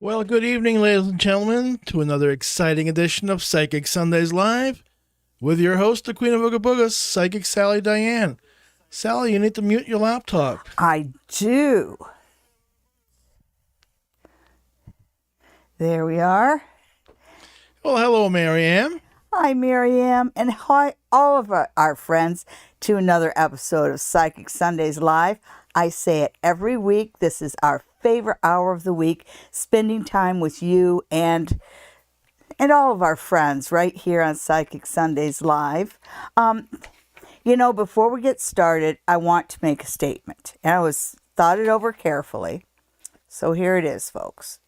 Well, good evening, ladies and gentlemen, to another exciting edition of Psychic Sundays Live with your host, the Queen of Ooga Boogas, Psychic Sally Diane. Sally, you need to mute your laptop. I do. There we are. Well, hello, Marianne. Hi, Miriam, and hi, all of our friends, to another episode of Psychic Sundays Live. I say it every week. This is our favorite hour of the week, spending time with you and all of our friends right here on Psychic Sundays Live. Before we get started, I want to make a statement, and I thought it over carefully. So here it is, folks.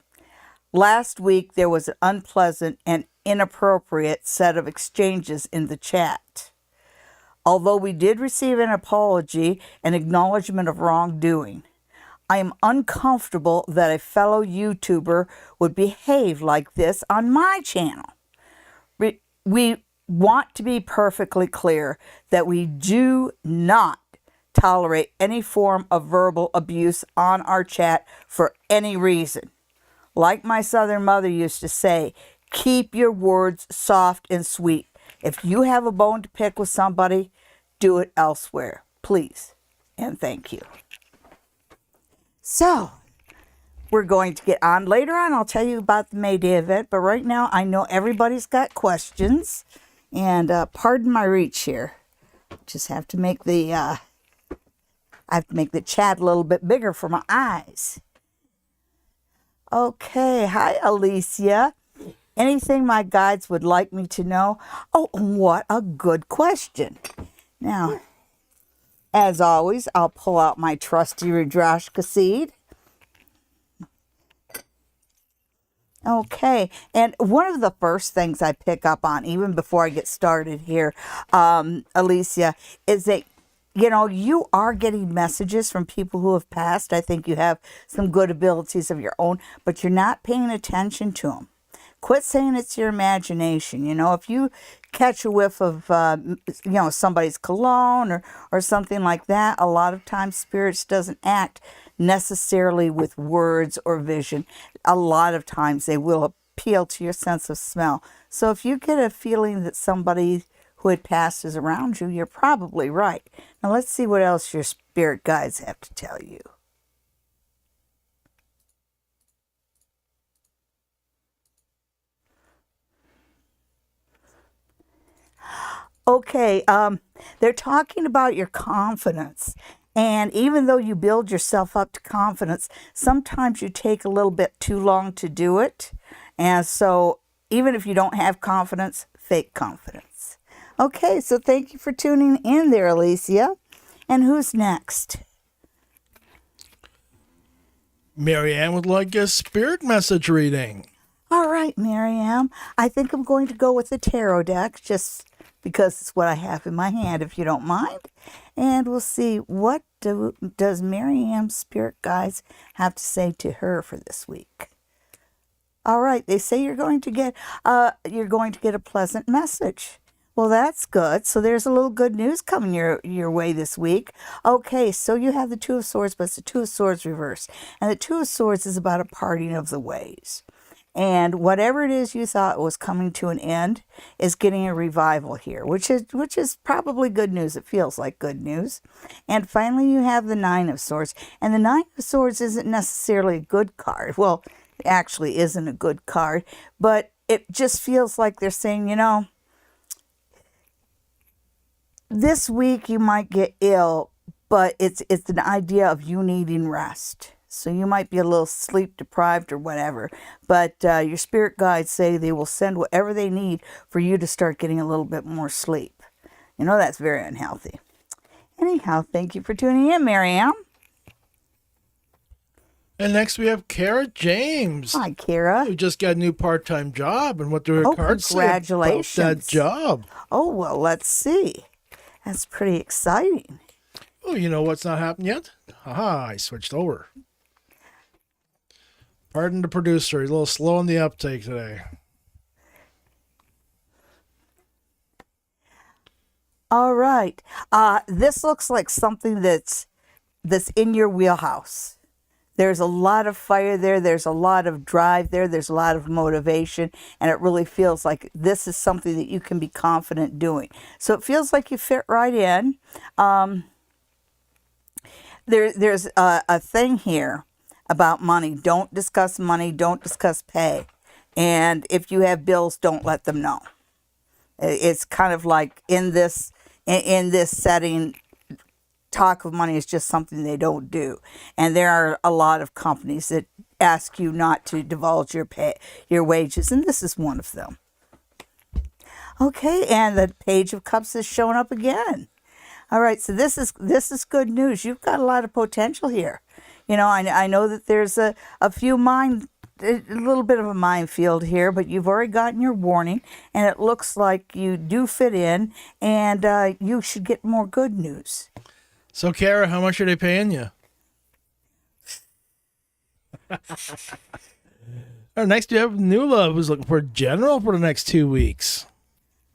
Last week, there was an unpleasant and inappropriate set of exchanges in the chat. Although we did receive an apology and acknowledgement of wrongdoing, I am uncomfortable that a fellow YouTuber would behave like this on my channel. We want to be perfectly clear that we do not tolerate any form of verbal abuse on our chat for any reason. Like my Southern mother used to say, keep your words soft and sweet. If you have a bone to pick with somebody, do it elsewhere, please, and thank you. So, we're going to get on. Later on, I'll tell you about the May Day event, but right now, I know everybody's got questions, and pardon my reach here. Just have to make the chat a little bit bigger for my eyes. Okay, hi, Alicia. Anything my guides would like me to know? Oh, what a good question. Now, as always, I'll pull out my trusty Rudrashka seed. Okay, and one of the first things I pick up on, even before I get started here, Alicia, is that you are getting messages from people who have passed. I think you have some good abilities of your own, but you're not paying attention to them. Quit saying it's your imagination. If you catch a whiff of, somebody's cologne or something like that, a lot of times spirits doesn't act necessarily with words or vision. A lot of times they will appeal to your sense of smell. So if you get a feeling that somebody who had passed is around you, you're probably right. Now let's see what else your spirit guides have to tell you. Okay, they're talking about your confidence. And even though you build yourself up to confidence, sometimes you take a little bit too long to do it. And so even if you don't have confidence, fake confidence. Okay, so thank you for tuning in there, Alicia. And who's next? Marianne would like a spirit message reading. All right, Miriam. I think I'm going to go with the tarot deck, just because it's what I have in my hand, if you don't mind. And we'll see what does Miriam's spirit guides have to say to her for this week. All right, they say you're going to get a pleasant message. Well, that's good. So there's a little good news coming your way this week. Okay, so you have the Two of Swords, but it's the Two of Swords reversed. And the Two of Swords is about a parting of the ways. And whatever it is you thought was coming to an end is getting a revival here, which is probably good news. It feels like good news. And finally, you have the Nine of Swords. And the Nine of Swords isn't necessarily a good card. Well, it actually isn't a good card, but it just feels like they're saying, this week you might get ill, but it's an idea of you needing rest. So you might be a little sleep deprived or whatever, but your spirit guides say they will send whatever they need for you to start getting a little bit more sleep. That's very unhealthy. Anyhow, thank you for tuning in, Marianne. And next we have Kara James. Hi, Kara. Who just got a new part-time job, and what do her cards say about that job? Oh, well, let's see. That's pretty exciting. Oh, you know what's not happened yet? Haha, I switched over. Pardon the producer, he's a little slow on the uptake today. All right. This looks like something that's in your wheelhouse. There's a lot of fire there. There's a lot of drive there. There's a lot of motivation. And it really feels like this is something that you can be confident doing. So it feels like you fit right in. There's a thing here about money. Don't discuss money. Don't discuss pay. And if you have bills, don't let them know. It's kind of like in this setting, talk of money is just something they don't do. And there are a lot of companies that ask you not to divulge your wages, and this is one of them. Okay, and the Page of Cups is showing up again. All right, so this is good news. You've got a lot of potential here. You know, I know that there's a little bit of a minefield here, but you've already gotten your warning, and it looks like you do fit in, and you should get more good news. So, Kara, how much are they paying you? Next, you have New Love, who's looking for a general for the next 2 weeks.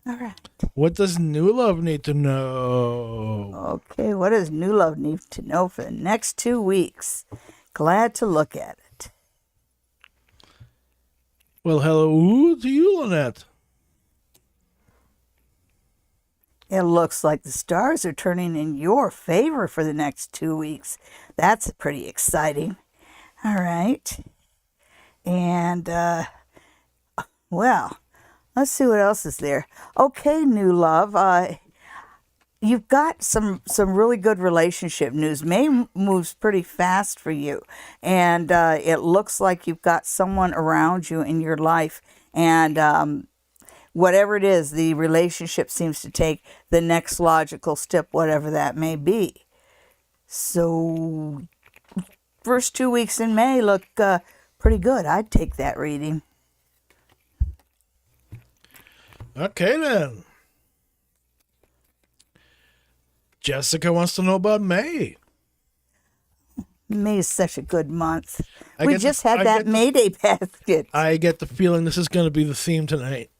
All right. What does New Love need to know? Okay, what does New Love need to know for the next 2 weeks? Glad to look at it. Well, hello to you, Lynette. It looks like the stars are turning in your favor for the next 2 weeks. That's pretty exciting. All right. And, well, let's see what else is there. Okay, New Love. You've got some really good relationship news. May moves pretty fast for you. And it looks like you've got someone around you in your life. And whatever it is, the relationship seems to take the next logical step, whatever that may be. So, first 2 weeks in May look pretty good. I'd take that reading. Okay, then. Jessica wants to know about May. May is such a good month. We just had that May Day basket. I get the feeling this is going to be the theme tonight.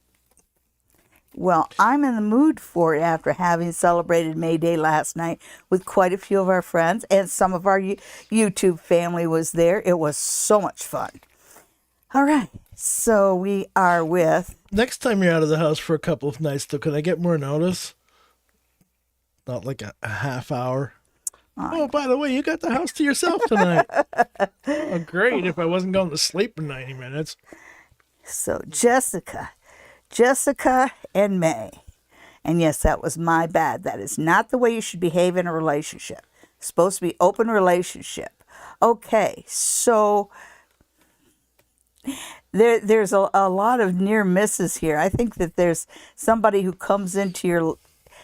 Well, I'm in the mood for it after having celebrated May Day last night with quite a few of our friends, and some of our YouTube family was there. It was so much fun. All right, so we are with... Next time you're out of the house for a couple of nights, though, can I get more notice? Not like a half hour. Oh, by the way, you got the house to yourself tonight. Oh, great, if I wasn't going to sleep in 90 minutes. So, Jessica and May. And yes, that was my bad. That is not the way you should behave in a relationship. It's supposed to be open relationship. Okay, so there's a lot of near misses here. I think that there's somebody who comes into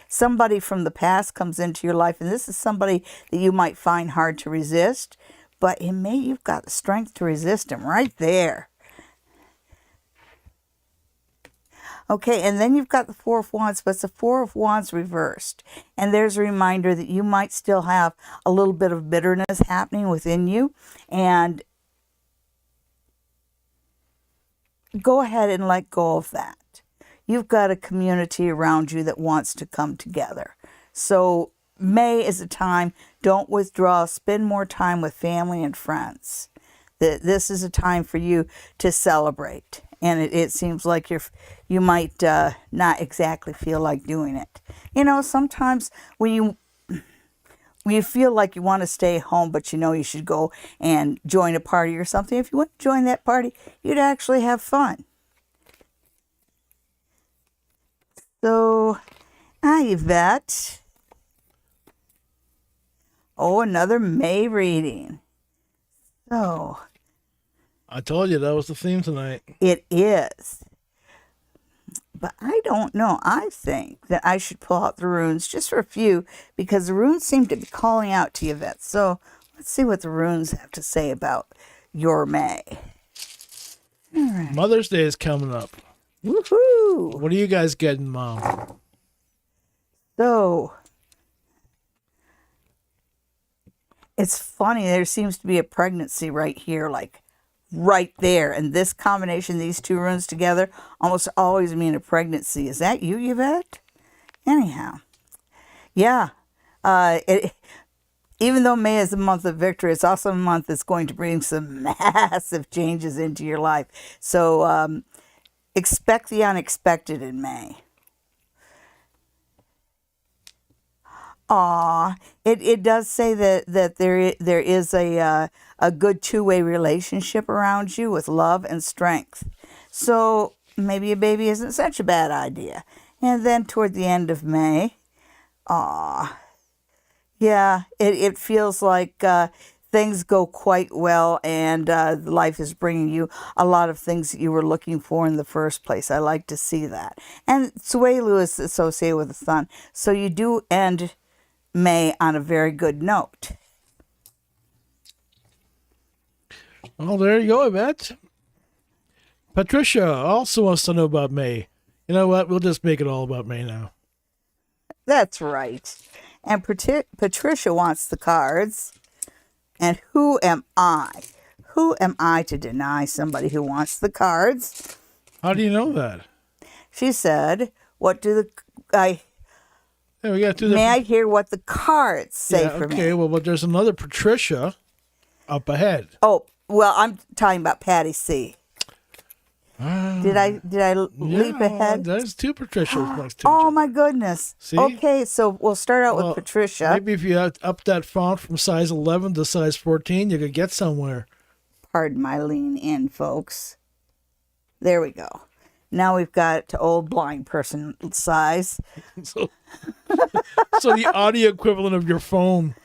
somebody from the past comes into your life, and this is somebody that you might find hard to resist, but in May you've got the strength to resist him right there. Okay, and then you've got the Four of Wands, but it's the Four of Wands reversed. And there's a reminder that you might still have a little bit of bitterness happening within you. And go ahead and let go of that. You've got a community around you that wants to come together. So May is a time, don't withdraw, spend more time with family and friends. This is a time for you to celebrate. And it seems like you might not exactly feel like doing it. You know, sometimes when you feel like you want to stay home, but you know you should go and join a party or something, if you want to join that party, you'd actually have fun. So, hi, Yvette. Oh, another May reading. So... I told you that was the theme tonight. It is. But I don't know. I think that I should pull out the runes just for a few, because the runes seem to be calling out to you, Yvette. So let's see what the runes have to say about your May. All right. Mother's Day is coming up. Woohoo! What are you guys getting, Mom? So, it's funny. There seems to be a pregnancy right here, like right there. And this combination, these two runes together, almost always mean a pregnancy. Is that you, Yvette? Anyhow, yeah. It even though May is a month of victory, it's also a month that's going to bring some massive changes into your life. So expect the unexpected in May. It does say that there is a good two-way relationship around you with love and strength. So maybe a baby isn't such a bad idea. And then toward the end of May, yeah, it feels like things go quite well, and life is bringing you a lot of things that you were looking for in the first place. I like to see that. And Suelu is associated with the sun, so you do end May on a very good note. Well, there you go, Yvette. Patricia also wants to know about May. You know what? We'll just make it all about May now. That's right. And Patricia wants the cards. And who am I? Who am I to deny somebody who wants the cards? How do you know that? She said, "What do Yeah, we got to May I hear what the cards say for me?" Okay, well, but there's another Patricia up ahead. Oh, well, I'm talking about Patty C. Did I leap ahead? There's two Patricias next to each Oh other. my goodness. See? Okay, so we'll start out with Patricia. Maybe if you up that font from size 11 to size 14, you could get somewhere. Pardon my lean in, folks. There we go. Now we've got it to old blind person size. So the audio equivalent of your phone.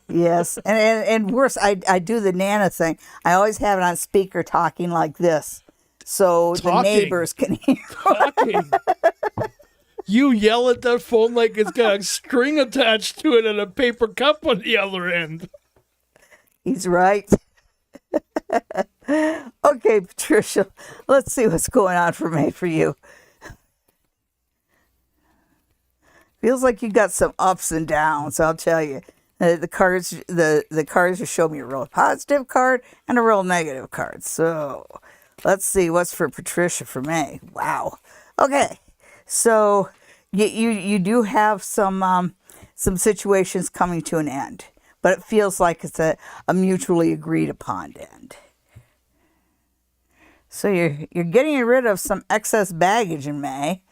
Yes, and worse, I do the Nana thing. I always have it on speaker talking like this, so the neighbors can hear. Talking. You yell at that phone like it's got a string attached to it and a paper cup on the other end. He's right. Okay, Patricia, let's see what's going on for May for you. Feels like you got some ups and downs, I'll tell you. The cards just show me a real positive card and a real negative card. So let's see what's for Patricia for May. Wow. Okay. So you do have some situations coming to an end, but it feels like it's a mutually agreed upon end. So you're getting rid of some excess baggage in May.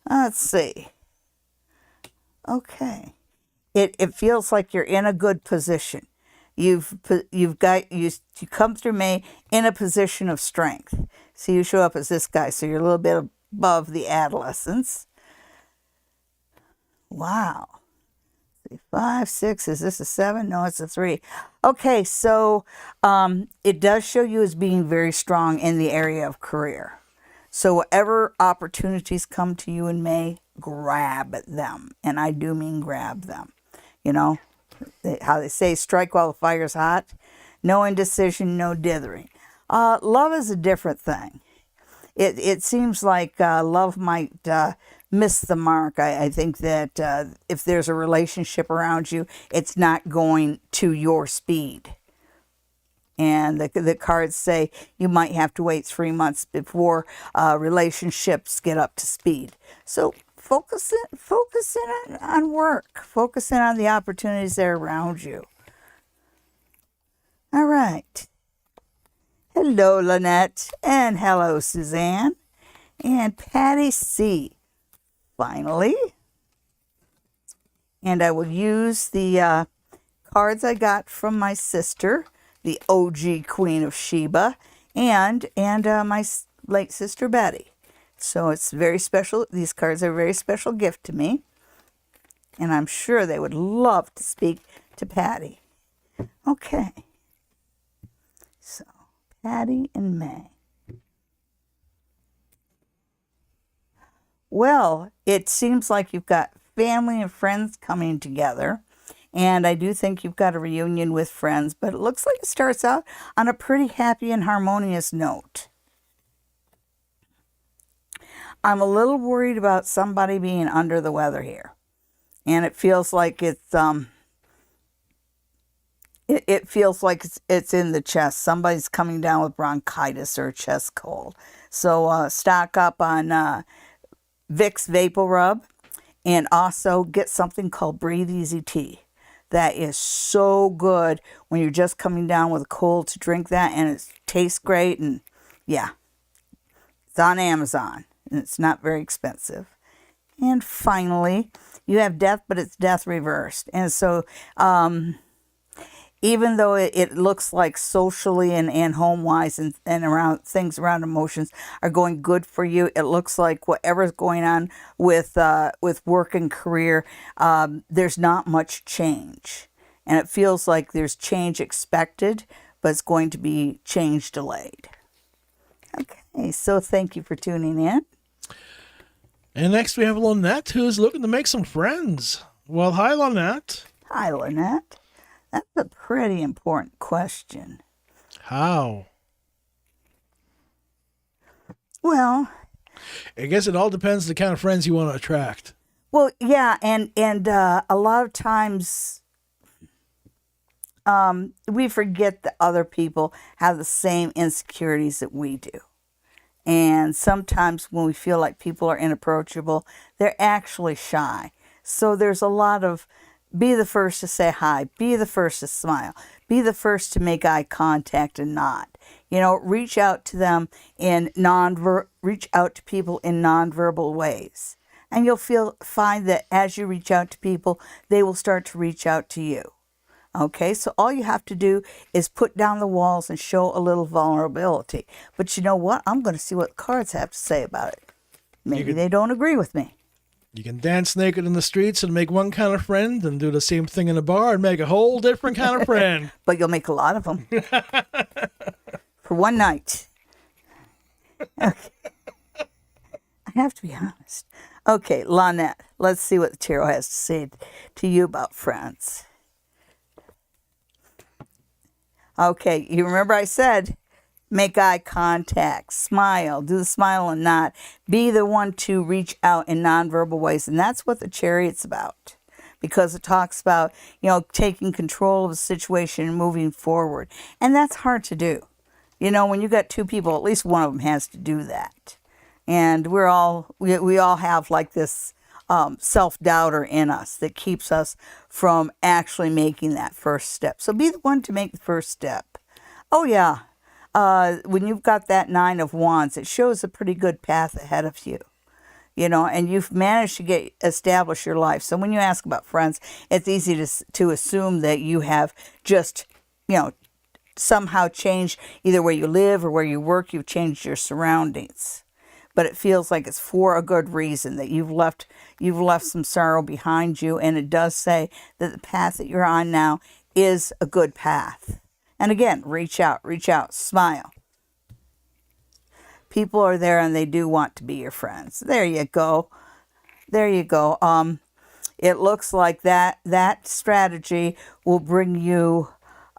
Let's see. Okay. It feels like you're in a good position. You come through May in a position of strength. So you show up as this guy. So you're a little bit above the adolescence. Wow. 5, 6. Is this a 7? No, it's a 3. Okay, so it does show you as being very strong in the area of career. So whatever opportunities come to you in May, grab them. And I do mean grab them. You know, how they say, strike while the fire's hot. No indecision, no dithering. Love is a different thing. It seems like love might miss the mark. I think that if there's a relationship around you, it's not going to your speed. And the cards say you might have to wait 3 months before relationships get up to speed. So focus in on work. Focus in on the opportunities that are around you. All right. Hello, Lynette. And hello, Suzanne. And Patty C. Finally. And I will use the cards I got from my sister, the OG Queen of Sheba, and my late sister Betty. So it's very special. These cards are a very special gift to me. And I'm sure they would love to speak to Patty. Okay. So, Patty and May. Well, it seems like you've got family and friends coming together. And I do think you've got a reunion with friends. But it looks like it starts out on a pretty happy and harmonious note. I'm a little worried about somebody being under the weather here. And it feels like it's in the chest. Somebody's coming down with bronchitis or chest cold. So stock up on Vicks Vapor Rub, and also get something called Breathe Easy Tea. That is so good when you're just coming down with a cold to drink that, and it tastes great. And yeah, it's on Amazon, and it's not very expensive. And finally, you have death, but it's death reversed. And so even though it looks like socially and home-wise and around things around emotions are going good for you, it looks like whatever's going on with work and career, there's not much change. And it feels like there's change expected, but it's going to be change delayed. Okay, so thank you for tuning in. And next we have Lynette, who's looking to make some friends. Well, hi, Lynette. Hi, Lynette. That's a pretty important question. How? Well, I guess it all depends the kind of friends you want to attract. Well, yeah, and a lot of times we forget that other people have the same insecurities that we do. And sometimes when we feel like people are inapproachable, they're actually shy. So there's a lot of be the first to say hi, be the first to smile, be the first to make eye contact and nod. Reach out to them reach out to people in nonverbal ways. And you'll find that as you reach out to people, they will start to reach out to you. Okay, so all you have to do is put down the walls and show a little vulnerability. But you know what? I'm going to see what the cards have to say about it. Maybe they don't agree with me. You can dance naked in the streets and make one kind of friend, and do the same thing in a bar and make a whole different kind of friend. But you'll make a lot of them. For one night. Okay. I have to be honest. Okay, Lynette, let's see what the tarot has to say to you about friends. Okay, you remember I said make eye contact, smile, do the smile and nod. Be the one to reach out in nonverbal ways. And that's what the Chariot's about. Because it talks about, taking control of the situation and moving forward. And that's hard to do. When you got two people, at least one of them has to do that. And we all have like this self-doubter in us that keeps us from actually making that first step. So be the one to make the first step. Oh, yeah. When you've got that 9 of Wands, it shows a pretty good path ahead of you, and you've managed to establish your life. So when you ask about friends, it's easy to assume that you have just, somehow changed either where you live or where you work. You've changed your surroundings, but it feels like it's for a good reason, that you've left some sorrow behind you. And it does say that the path that you're on now is a good path. And again, reach out, smile. People are there and they do want to be your friends. There you go. It looks like that strategy will bring you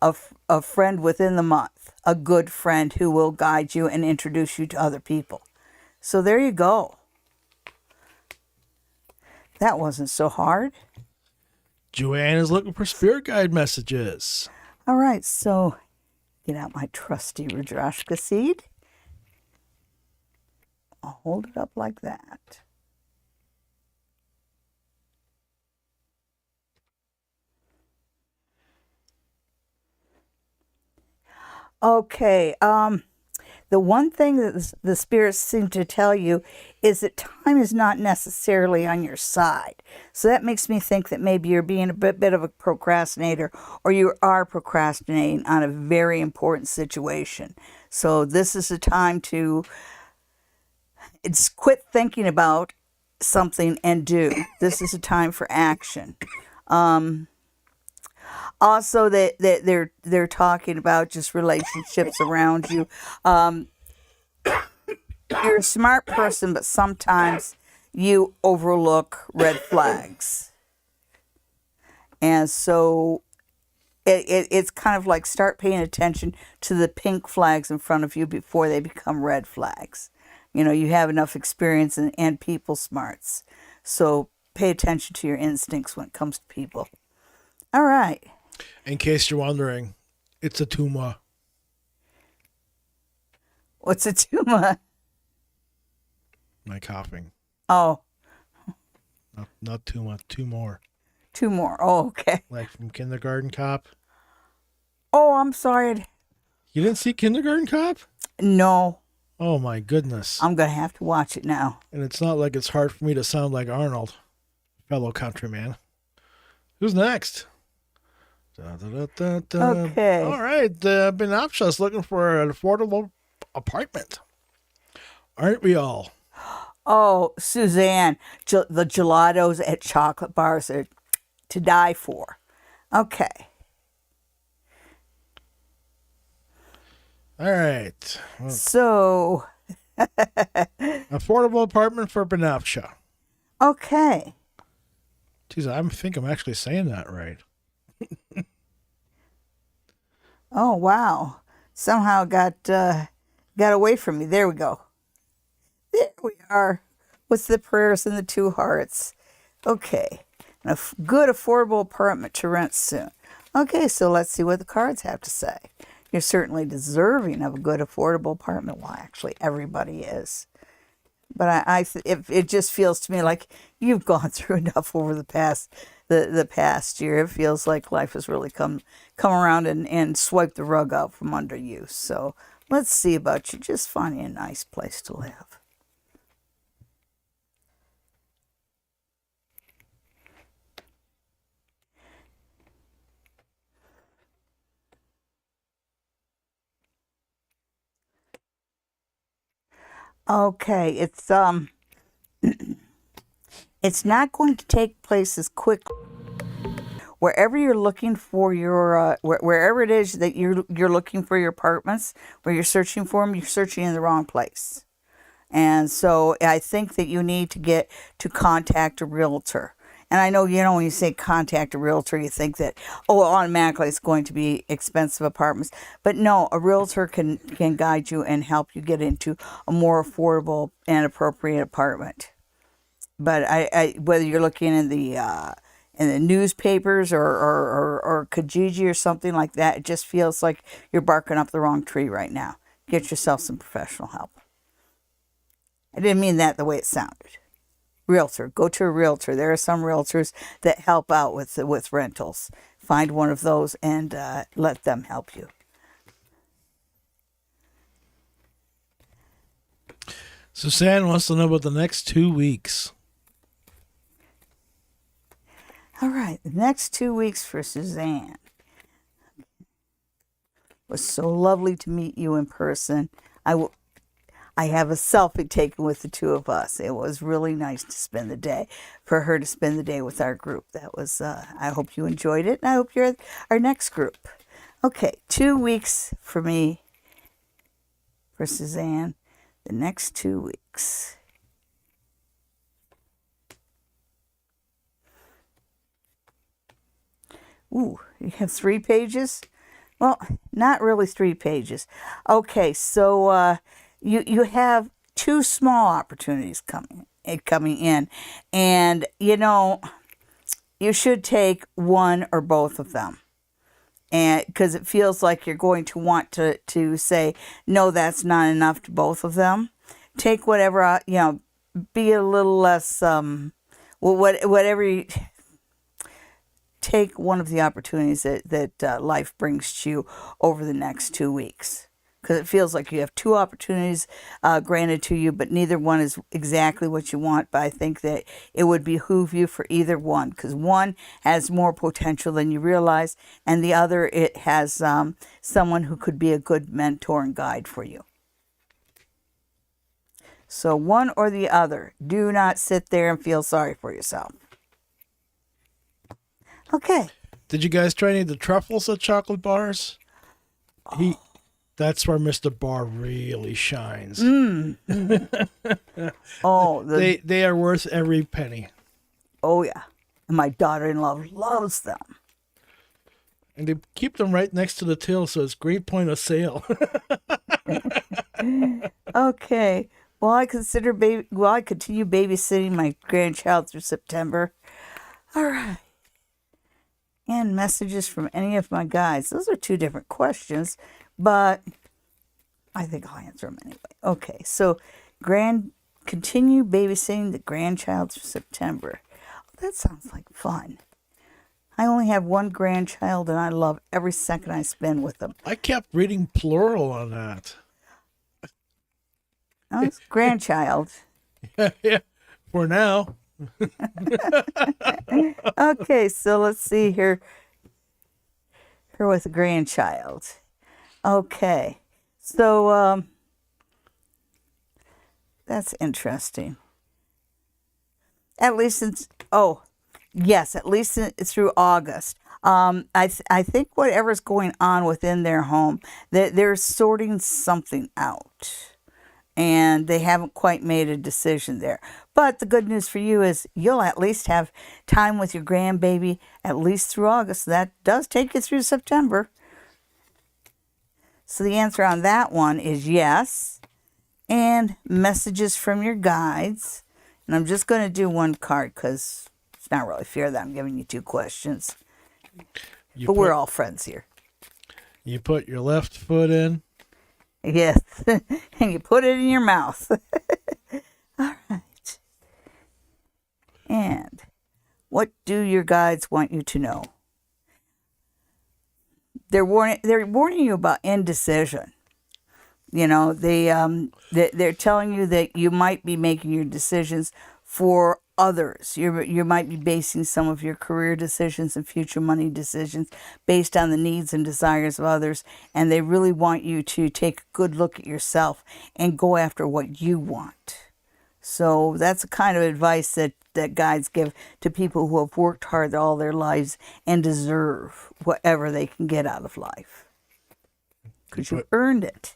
a friend within the month, a good friend who will guide you and introduce you to other people. So there you go. That wasn't so hard. Joanne is looking for spirit guide messages. All right, so get out my trusty Rudrashka seed. I'll hold it up like that. Okay, the one thing that the spirits seem to tell you is that time is not necessarily on your side. So that makes me think that maybe you're being a bit of a procrastinator, or you are procrastinating on a very important situation. So this is a time to quit thinking about something and do. This is a time for action. Also, that they're talking about just relationships around you. You're a smart person, but sometimes you overlook red flags. And so it's kind of like start paying attention to the pink flags in front of you before they become red flags. You have enough experience and people smarts. So pay attention to your instincts when it comes to people. All right. In case you're wondering, it's a tumor. What's a tumor? My coughing. Oh. Not tumor, tumor. 2 more. Oh, okay. Like from Kindergarten Cop. Oh, I'm sorry. You didn't see Kindergarten Cop? No, Oh my goodness. I'm going to have to watch it now. And it's not like it's hard for me to sound like Arnold, fellow countryman. Who's next? Da, da, da, da, da. Okay. All right. Benapsha's looking for an affordable apartment. Aren't we all? Oh, Suzanne, the gelatos at chocolate bars are to die for. Okay. All right. Well, So, affordable apartment for Benapsha. okay. Geez, I think I'm actually saying that right. Oh, wow. Somehow got away from me. There we go. There we are with the prayers and the 2 hearts. Okay. A good affordable apartment to rent soon. Okay, so let's see what the cards have to say. You're certainly deserving of a good affordable apartment. Well, actually, everybody is. But it just feels to me like you've gone through enough over the past year. It feels like life has really come around and swiped the rug out from under you. So let's see about you just finding a nice place to live. Okay, it's not going to take place as quickly. Wherever you're looking for your wherever it is that you're looking for your apartments, where you're searching for them, you're searching in the wrong place. And so I think that you need to get to contact a realtor. And I know, when you say contact a realtor, you think that, automatically it's going to be expensive apartments. But no, a realtor can guide you and help you get into a more affordable and appropriate apartment. But I whether you're looking in the newspapers or Kijiji or something like that, it just feels like you're barking up the wrong tree right now. Get yourself some professional help. I didn't mean that the way it sounded. Realtor. Go to a realtor. There are some realtors that help out with rentals. Find one of those and let them help you. Suzanne wants to know about the next 2 weeks. All right. The next 2 weeks for Suzanne. It was so lovely to meet you in person. I have a selfie taken with the 2 of us. It was really nice to spend the day, for her to spend the day with our group. That was, I hope you enjoyed it, and I hope you're at our next group. Okay, 2 weeks for me, for Suzanne, the next 2 weeks. Ooh, you have 3 pages? Well, not really 3 pages. Okay, so, You have 2 small opportunities coming in, and you should take one or both of them, and because it feels like you're going to want to say no, that's not enough to both of them. Take whatever be a little less whatever you. Take one of the opportunities that life brings to you over the next 2 weeks. Because it feels like you have 2 opportunities granted to you, but neither one is exactly what you want. But I think that it would behoove you for either one, because one has more potential than you realize, and the other, it has someone who could be a good mentor and guide for you. So one or the other. Do not sit there and feel sorry for yourself. Okay. Did you guys try any of the truffles at chocolate bars? That's where Mr. Barr really shines. They are worth every penny. Oh, yeah. And my daughter-in-law loves them. And they keep them right next to the till, so it's great point of sale. Okay. Well, I continue babysitting my grandchild through September. All right. And messages from any of my guides. Those are 2 different questions, but I think I'll answer them anyway. Okay, so continue babysitting the grandchild through September. Oh, that sounds like fun. I only have one grandchild, and I love every second I spend with them. I kept reading plural on that. Oh, it's grandchild. Yeah, for now. Okay, so let's see here. Her with a grandchild. Okay, so that's interesting. At least it's, oh, yes, at least it's through August. I think whatever's going on within their home, they're sorting something out. And they haven't quite made a decision there. But the good news for you is you'll at least have time with your grandbaby at least through August. That does take you through September. So the answer on that one is yes. And messages from your guides. And I'm just going to do one card because it's not really fair that I'm giving you two questions. But we're all friends here. You put your left foot in. Yes, and you put it in your mouth. All right. And what do your guides want you to know? They're warning you about indecision. You know, they're telling you that you might be making your decisions for others. You might be basing some of your career decisions and future money decisions based on the needs and desires of others, and they really want you to take a good look at yourself and go after what you want. So that's the kind of advice that guides give to people who have worked hard all their lives and deserve whatever they can get out of life. Because you earned it.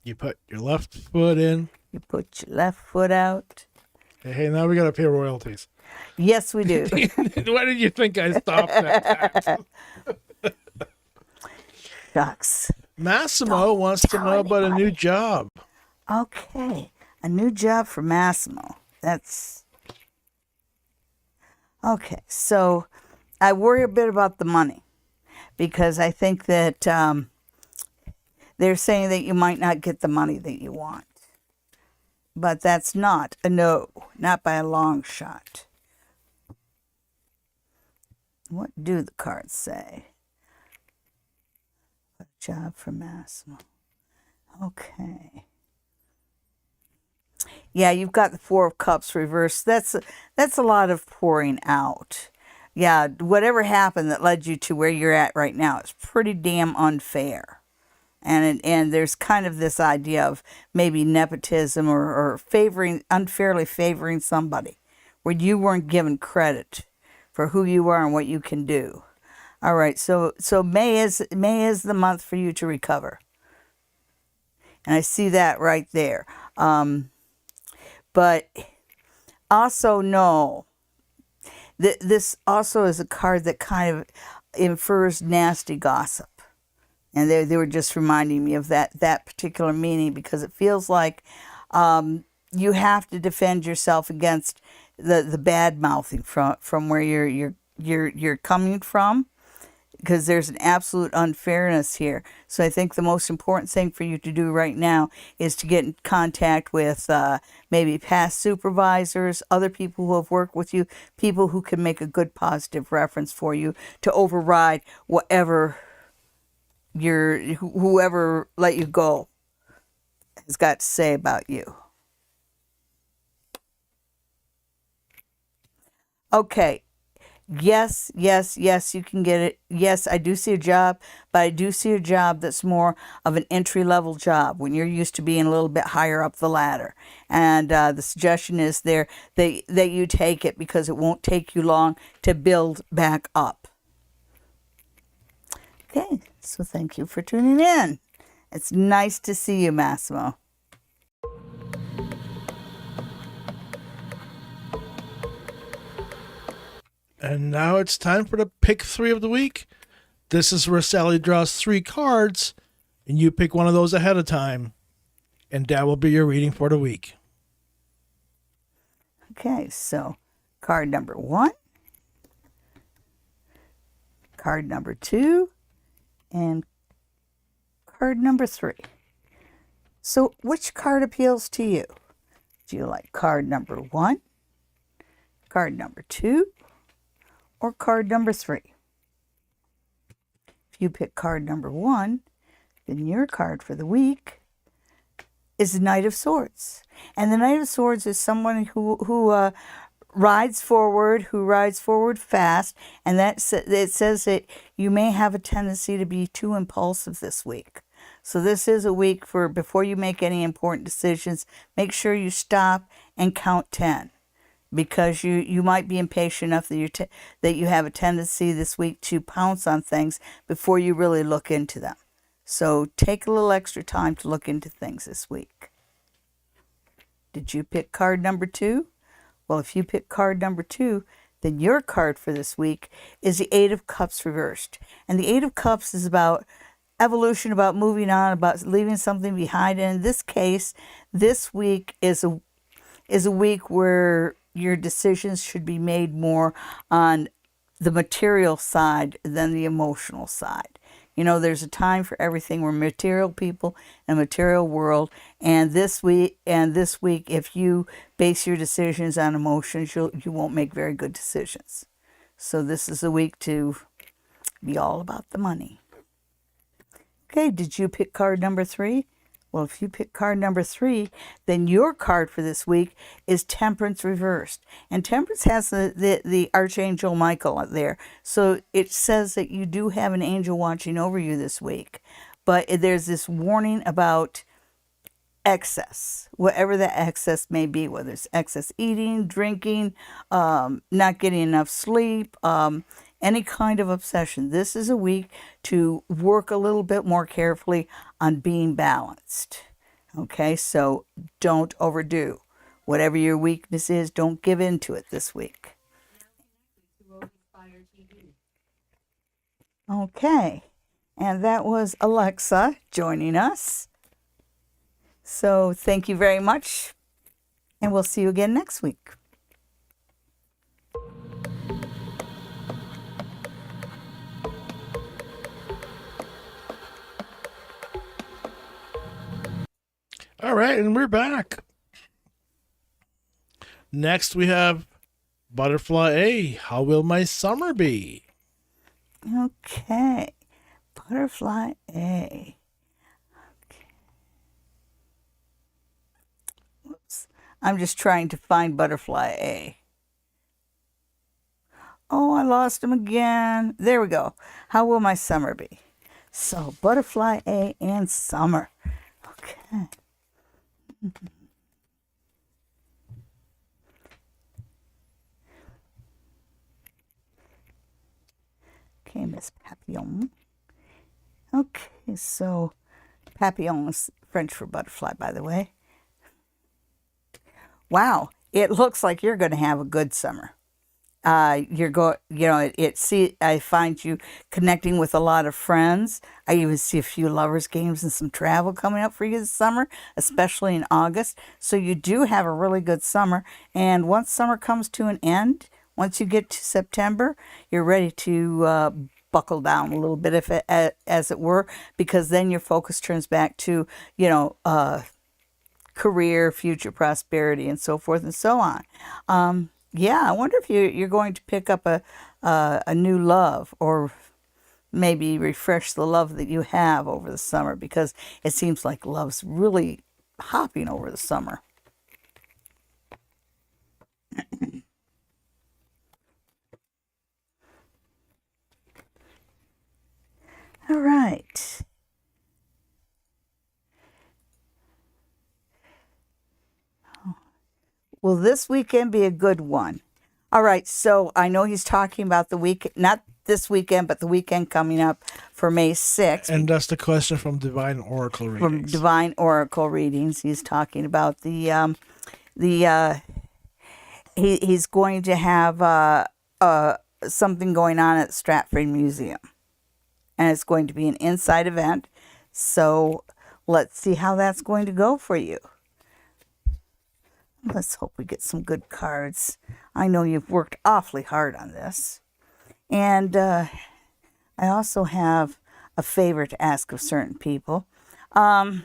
You put your left foot in. You put your left foot out. Hey, now we got to pay royalties. Yes, we do. Why did you think I stopped that? Shucks. Massimo wants to know about a new job. Okay. A new job for Massimo. That's... Okay. So I worry a bit about the money because I think that they're saying that you might not get the money that you want. But that's not a no, not by a long shot. What do the cards say? A job for Massimo. Okay. Yeah, you've got the Four of Cups reversed. That's a lot of pouring out. Yeah, whatever happened that led you to where you're at right now is pretty damn unfair. And there's kind of this idea of maybe nepotism or unfairly favoring somebody where you weren't given credit for who you are and what you can do. All right, so May is the month for you to recover. And I see that right there. But also know that this also is a card that kind of infers nasty gossip. And they were just reminding me of that particular meaning because it feels like you have to defend yourself against the bad mouthing from where you're coming from, because there's an absolute unfairness here. So I think the most important thing for you to do right now is to get in contact with maybe past supervisors, other people who have worked with you, people who can make a good positive reference for you to override whatever whoever let you go has got to say about you. Okay. Yes, you can get it. Yes, I do see a job, but I do see a job that's more of an entry-level job when you're used to being a little bit higher up the ladder. And the suggestion is there that you take it because it won't take you long to build back up. Okay, so thank you for tuning in. It's nice to see you, Massimo. And now it's time for the pick 3 of the week. This is where Sally draws 3 cards, and you pick one of those ahead of time. And that will be your reading for the week. Okay, so card number 1, card number 2, and card number 3. So which card appeals to you? Do you like card number 1, card number 2, or card number 3. If you pick card number 1, then your card for the week is the Knight of Swords. And the Knight of Swords is someone who rides forward fast, and it says that you may have a tendency to be too impulsive this week. So this is a week for, before you make any important decisions, make sure you stop and count 10, because you might be impatient enough that you have a tendency this week to pounce on things before you really look into them. So take a little extra time to look into things this week. Did you pick card number 2? Well, if you pick card number 2, then your card for this week is the 8 of Cups reversed. And the 8 of Cups is about evolution, about moving on, about leaving something behind. And in this case, this week is a week where your decisions should be made more on the material side than the emotional side. You know, there's a time for everything. We're material people in a material world. And this week, if you base your decisions on emotions, you won't make very good decisions. So this is a week to be all about the money. Okay, did you pick card number 3? Well, if you pick card number 3, then your card for this week is Temperance reversed. And Temperance has the Archangel Michael there. So it says that you do have an angel watching over you this week. But there's this warning about excess, whatever that excess may be, whether it's excess eating, drinking, not getting enough sleep, any kind of obsession. This is a week to work a little bit more carefully on being balanced. Okay, so don't overdo. Whatever your weakness is, don't give in to it this week. Okay, and that was Alexa joining us. So thank you very much, and we'll see you again next week. All right, and we're back. Next, we have Butterfly A. How will my summer be? Okay, Butterfly A. Okay. Whoops. I'm just trying to find Butterfly A. Oh, I lost him again. There we go. How will my summer be? So, Butterfly A and summer. Okay. Okay, Miss Papillon. Okay, so papillon is French for butterfly, by the way. Wow, it looks like you're going to have a good summer. I find you connecting with a lot of friends. I even see a few lovers games and some travel coming up for you this summer, especially in August. So you do have a really good summer. And once summer comes to an end, once you get to September, you're ready to buckle down a little bit, as it were, because then your focus turns back to, career, future prosperity, and so forth and so on. Yeah, I wonder if you're going to pick up a new love, or maybe refresh the love that you have over the summer, because it seems like love's really hopping over the summer. All right. Will this weekend be a good one? All right, so I know he's talking about the week, not this weekend, but the weekend coming up for May 6th. And that's the question from Divine Oracle Readings. From Divine Oracle Readings, he's talking about he's going to have something going on at Stratford Museum. And it's going to be an inside event. So let's see how that's going to go for you. Let's hope we get some good cards. I know you've worked awfully hard on this. And I also have a favor to ask of certain people. Don't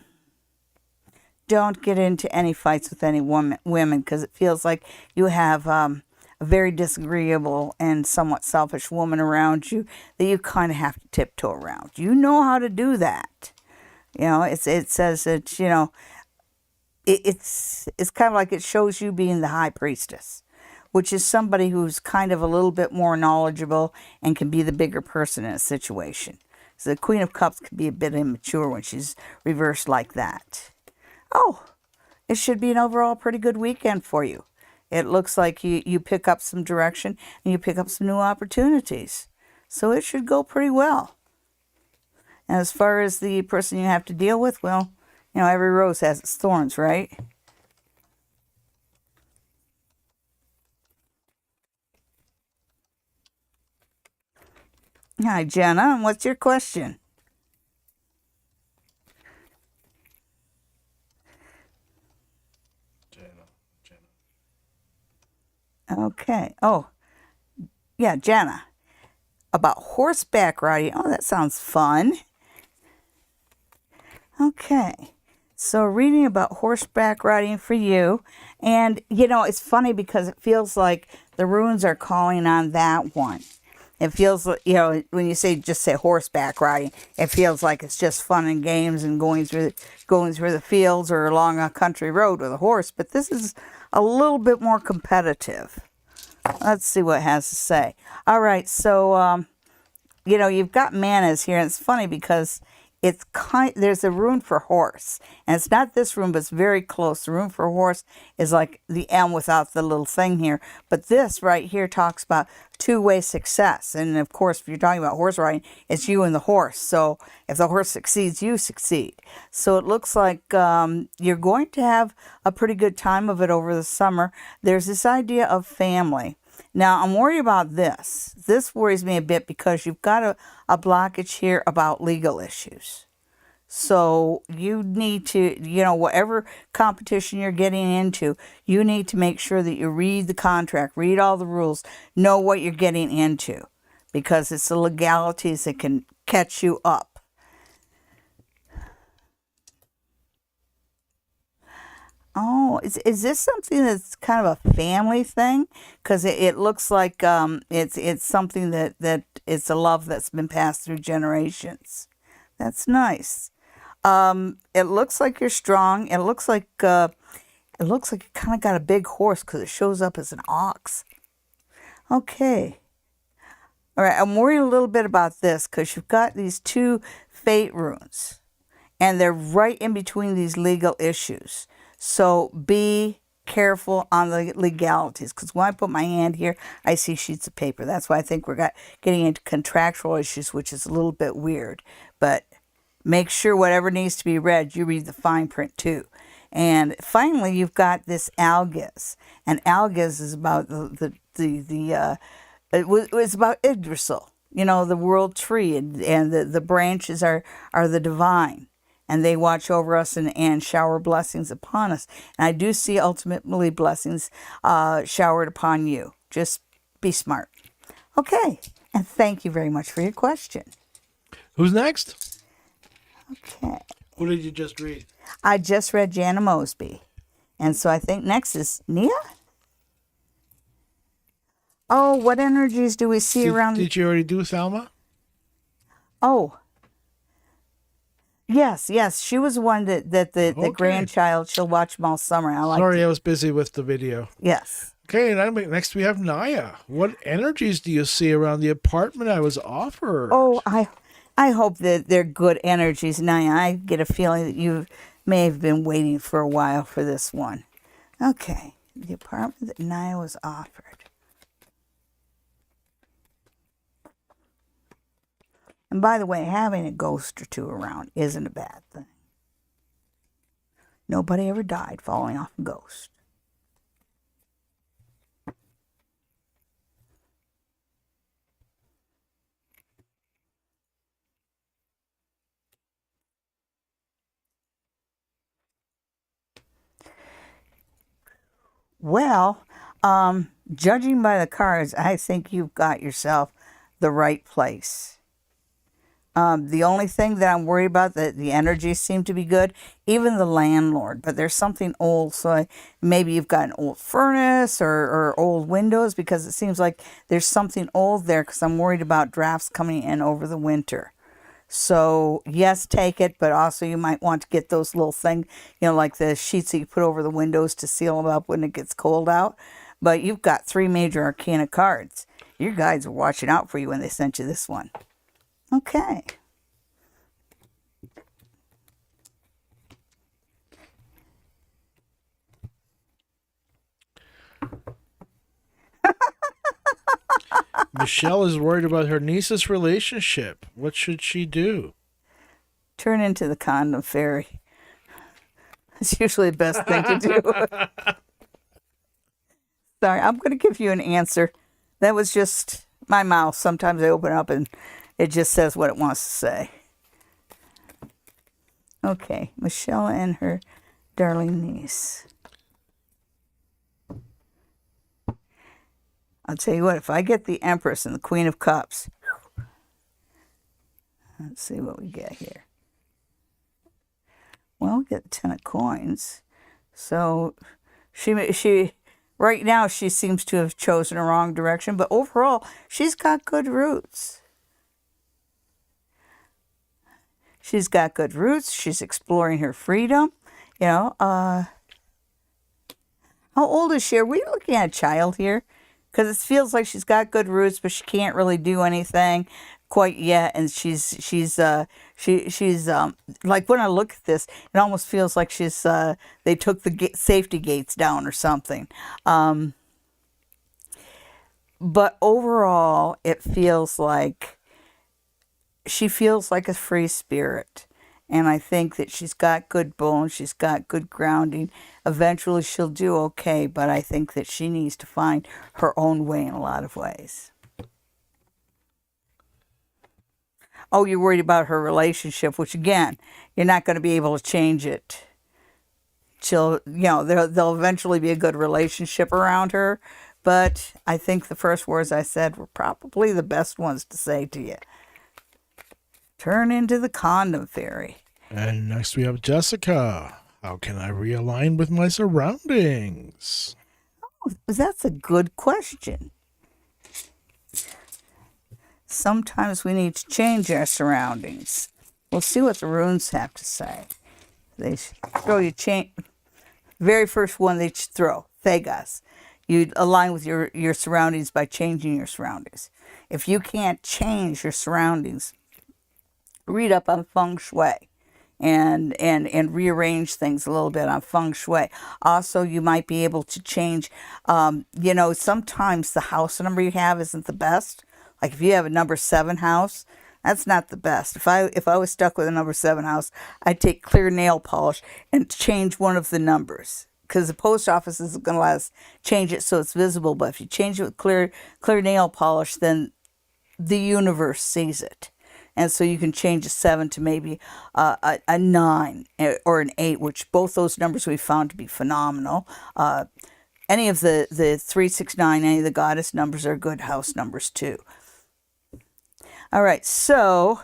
get into any fights with any women, because it feels like you have a a very disagreeable and somewhat selfish woman around you that you kind of have to tiptoe around. You know how to do that. You know, it says that, you know, it's kind of like it shows you being the high priestess, which is somebody who's kind of a little bit more knowledgeable and can be the bigger person in a situation. So the Queen of Cups can be a bit immature when she's reversed like that. Oh, it should be an overall pretty good weekend for you. It looks like you pick up some direction and you pick up some new opportunities. So it should go pretty well. And as far as the person you have to deal with, well, you know, every rose has its thorns, right? Hi, Jenna. And what's your question? Okay. Oh, yeah, Jenna. About horseback riding. Oh, that sounds fun. Okay. So reading about horseback riding for you. And, you know, it's funny because it feels like the runes are calling on that one. It feels like, you know, when you just say horseback riding, it feels like it's just fun and games and going through the fields or along a country road with a horse. But this is a little bit more competitive. Let's see what it has to say. All right, so you know, you've got manas here, and it's funny because there's a rune for horse, and it's not this rune, but it's very close. The rune for horse is like the M without the little thing here, but this right here talks about two-way success, and of course, if you're talking about horse riding, it's you and the horse. So if the horse succeeds, you succeed. So it looks like you're going to have a pretty good time of it over the summer. There's this idea of family. Now, I'm worried about this. This worries me a bit because you've got a blockage here about legal issues. So you need to, you know, whatever competition you're getting into, you need to make sure that you read the contract, read all the rules, know what you're getting into, because it's the legalities that can catch you up. Oh, is this something that's kind of a family thing? Because it looks like it's something that it's a love that's been passed through generations. That's nice. It looks like you're strong. It looks like you kind of got a big horse because it shows up as an ox. Okay. All right. I'm worried a little bit about this because you've got these two fate runes, and they're right in between these legal issues. So be careful on the legalities, because when I put my hand here, I see sheets of paper. That's why I think we're getting into contractual issues, which is a little bit weird. But make sure whatever needs to be read, you read the fine print too. And finally, you've got this algiz, and algiz is about it's about Yggdrasil, you know, the world tree, and the branches are the divine. And they watch over us and shower blessings upon us. And I do see ultimately blessings showered upon you. Just be smart. Okay. And thank you very much for your question. Who's next? Okay. Who did you just read? I just read Jana Mosby. And so I think next is Nia? Oh, what energies do we see around? Did you already do Salma? Oh. Yes. She was one that the grandchild, she'll watch them all summer. Sorry, I was busy with the video. Yes. Okay, next we have Naya. What energies do you see around the apartment I was offered? Oh, I hope that they're good energies, Naya. I get a feeling that you may have been waiting for a while for this one. Okay, the apartment that Naya was offered. And by the way, having a ghost or two around isn't a bad thing. Nobody ever died falling off a ghost. Well, judging by the cards, I think you've got yourself the right place. The only thing that I'm worried about, that the energies seem to be good, even the landlord, but there's something old. So maybe you've got an old furnace or old windows, because it seems like there's something old there, because I'm worried about drafts coming in over the winter. So yes, take it, but also you might want to get those little things, like the sheets that you put over the windows to seal them up when it gets cold out. But you've got 3 major arcana cards. Your guides were watching out for you when they sent you this one. Okay. Michelle is worried about her niece's relationship. What should she do? Turn into the condom fairy. It's usually the best thing to do. Sorry, I'm going to give you an answer. That was just my mouth. Sometimes I open up and it just says what it wants to say. Okay, Michelle and her darling niece. I'll tell you what, if I get the Empress and the Queen of Cups, let's see what we get here. Well, we get the 10 of coins. So she right now she seems to have chosen a wrong direction, but overall she's got good roots. She's got good roots. She's exploring her freedom. How old is she? Are we looking at a child here? Because it feels like she's got good roots, but she can't really do anything quite yet. And she's like, when I look at this, it almost feels like they took the safety gates down or something. But overall, it feels like she feels like a free spirit. And I think that she's got good bones. She's got good grounding. Eventually she'll do okay, but I think that she needs to find her own way in a lot of ways. Oh, you're worried about her relationship, which again, you're not going to be able to change it. There'll eventually be a good relationship around her, but I think the first words I said were probably the best ones to say to you. Turn into the condom fairy. And next we have Jessica. How can I realign with my surroundings? Oh, that's a good question. Sometimes we need to change our surroundings. We'll see what the runes have to say. They throw you very first one they throw, Thegas. You align with your surroundings by changing your surroundings. If you can't change your surroundings, read up on feng shui and rearrange things a little bit on feng shui. Also, you might be able to change, sometimes the house number you have isn't the best. Like if you have a number 7 house, that's not the best. If I was stuck with a number 7 house, I'd take clear nail polish and change one of the numbers. Because the post office isn't going to let us change it so it's visible. But if you change it with clear nail polish, then the universe sees it. And so you can change a 7 to maybe a 9 or an 8, which both those numbers we found to be phenomenal. Any of the 3, 6, 9, any of the goddess numbers are good house numbers too. All right, so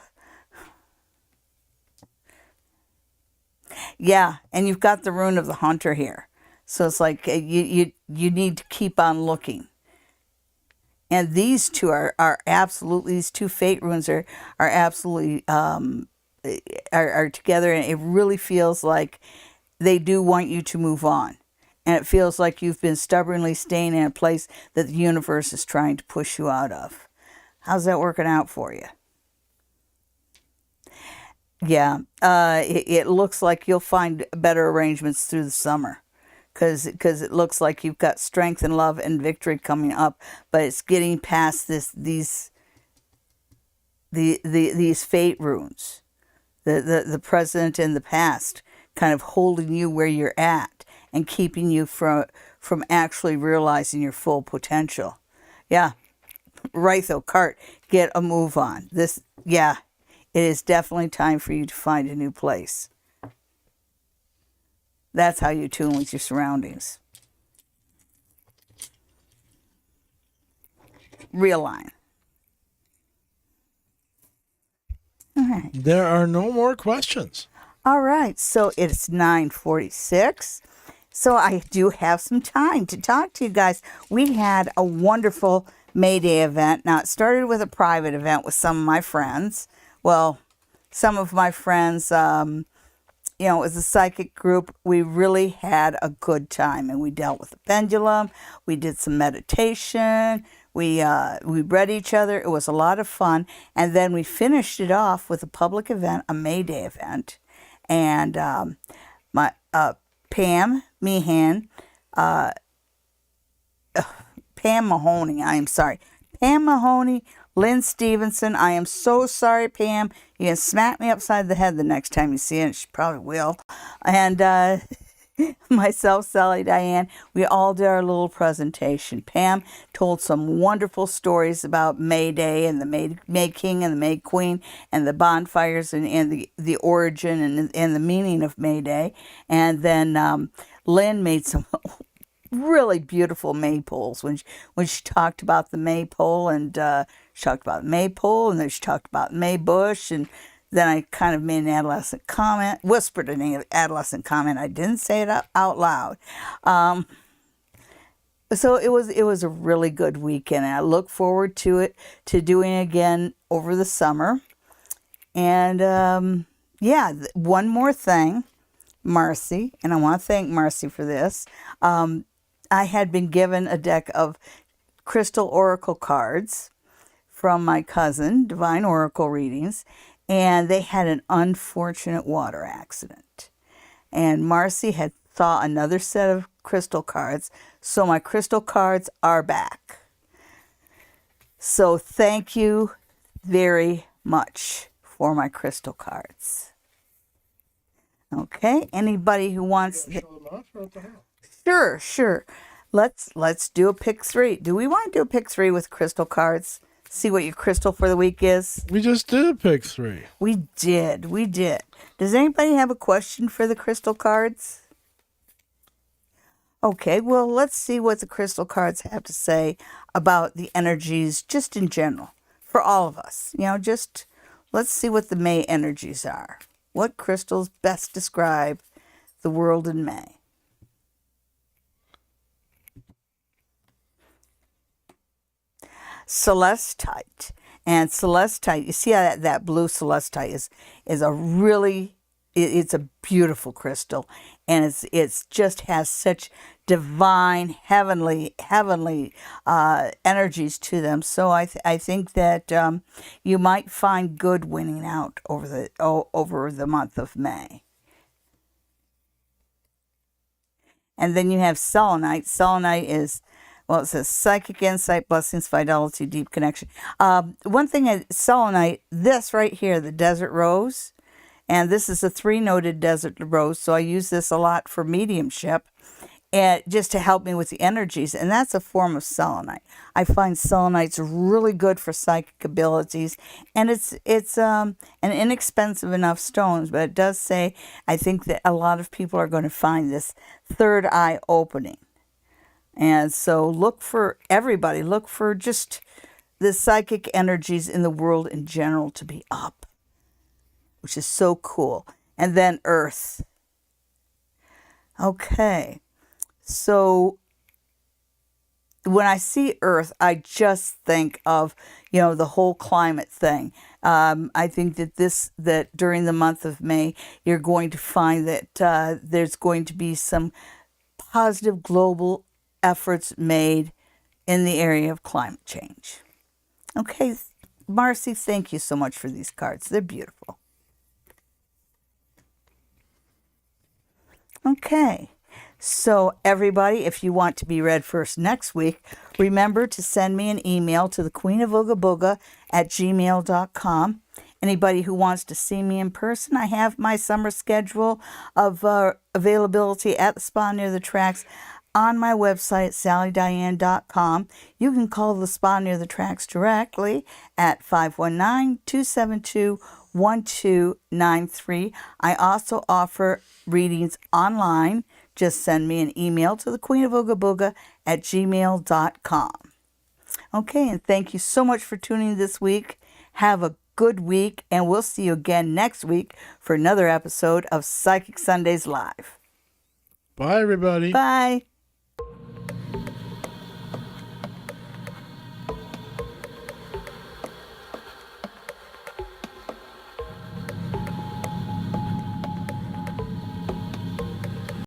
yeah, and you've got the rune of the hunter here. So it's like you need to keep on looking. And these two are absolutely, these 2 fate runes are absolutely are together, and it really feels like they do want you to move on. And it feels like you've been stubbornly staying in a place that the universe is trying to push you out of. How's that working out for you? Yeah, it looks like you'll find better arrangements through the summer. Because it looks like you've got strength and love and victory coming up, but it's getting past these fate runes, the present and the past, kind of holding you where you're at and keeping you from actually realizing your full potential. Yeah, right though, Cart, get a move on. It is definitely time for you to find a new place. That's how you tune with your surroundings. Realign. right. There are no more questions. All right. So it's 9:46. So I do have some time to talk to you guys. We had a wonderful May Day event. Now, it started with a private event with some of my friends. Well, some of my friends, it was a psychic group. We really had a good time, and we dealt with the pendulum. We did some meditation. We read each other. It was a lot of fun. And then we finished it off with a public event, a May Day event. And my Pam Meehan, Pam Mahoney, I am sorry. Pam Mahoney, Lynn Stevenson, I am so sorry, Pam. You can smack me upside the head the next time you see it. She probably will. And myself, Sally, Diane, we all did our little presentation. Pam told some wonderful stories about May Day and the May King and the May Queen and the bonfires and the origin and the meaning of May Day. And then Lynn made some really beautiful maypoles when she talked about the maypole, and she talked about the maypole, and then she talked about May bush, and then I kind of made an adolescent comment, whispered an adolescent comment. I didn't say it out loud. So it was a really good weekend, and I look forward to doing it again over the summer. And one more thing, Marcy, and I want to thank Marcy for this. I had been given a deck of crystal oracle cards from my cousin, Divine Oracle Readings, and they had an unfortunate water accident. And Marcy had saw another set of crystal cards, so my crystal cards are back. So thank you very much for my crystal cards. Okay, anybody who wants to Show them off or at the house? Sure. Let's do a pick 3. Do we want to do a pick 3 with crystal cards? See what your crystal for the week is? We just did pick 3. We did. Does anybody have a question for the crystal cards? Okay, well, let's see what the crystal cards have to say about the energies just in general for all of us. Just let's see what the May energies are. What crystals best describe the world in May? Celestite. And celestite, you see how that blue celestite is a really, it's a beautiful crystal, and it's just has such divine, heavenly energies to them. So I think that you might find good winning out over the month of May. And then you have selenite. Selenite is, well, it says psychic insight, blessings, fidelity, deep connection. One thing, selenite, this right here, the desert rose, and this is a 3-noted desert rose, so I use this a lot for mediumship, and just to help me with the energies, and that's a form of selenite. I find selenite's really good for psychic abilities, and it's an inexpensive enough stone, but it does say, I think that a lot of people are going to find this third eye opening. And so look for just the psychic energies in the world in general to be up, which is so cool. And then earth. Okay. So when I see earth, I just think of, the whole climate thing. I think that during the month of May, you're going to find that there's going to be some positive global efforts made in the area of climate change. Okay, Marcy, thank you so much for these cards. They're beautiful. Okay, so everybody, if you want to be read first next week, remember to send me an email to thequeenofoogaboga@gmail.com. Anybody who wants to see me in person, I have my summer schedule of availability at the spa near the tracks on my website, sallydiane.com. You can call the spa near the tracks directly at 519-272-1293. I also offer readings online. Just send me an email to thequeenofoogaboga@gmail.com. Okay, and thank you so much for tuning in this week. Have a good week, and we'll see you again next week for another episode of Psychic Sundays Live. Bye, everybody. Bye.